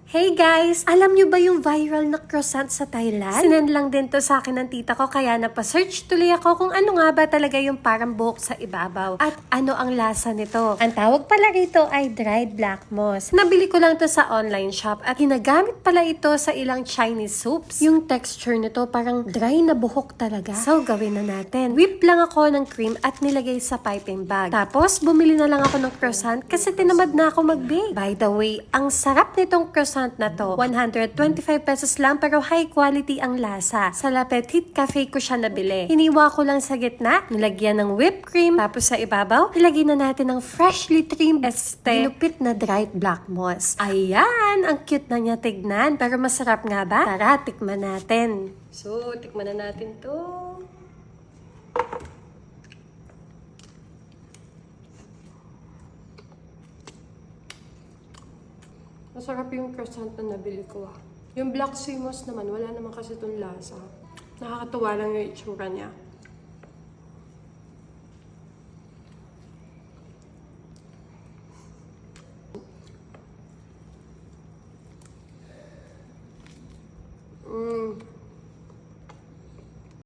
Hey guys! Alam nyo ba yung viral na croissant sa Thailand? Sinend lang din to sa akin ng tita ko kaya napasearch tuloy ako kung ano nga ba talaga yung parang buhok sa ibabaw at ano ang lasa nito. Ang tawag pala rito ay dried black moss. Nabili ko lang to sa online shop at ginagamit pala ito sa ilang Chinese soups. Yung texture nito parang dry na buhok talaga. So gawin na natin. Whip lang ako ng cream at nilagay sa piping bag. Tapos bumili na lang ako ng croissant kasi tinamad na ako mag-bake. By the way, ang sarap nitong croissant na to. 125 pesos lang pero high quality ang lasa. Sa La Petite Cafe ko siya nabili. Hiniwa ko lang sa gitna, nilagyan ng whipped cream, tapos sa ibabaw, ilagay na natin ng freshly trimmed ginupit na dried black moss. Ayan! Ang cute na niya tignan. Pero masarap nga ba? Tara, tikman natin. So, tikman na natin to. Masarap yung croissant na nabili ko. Yung black sea moss naman, wala naman kasi itong lasa. Nakakatuwa lang yung itsura niya.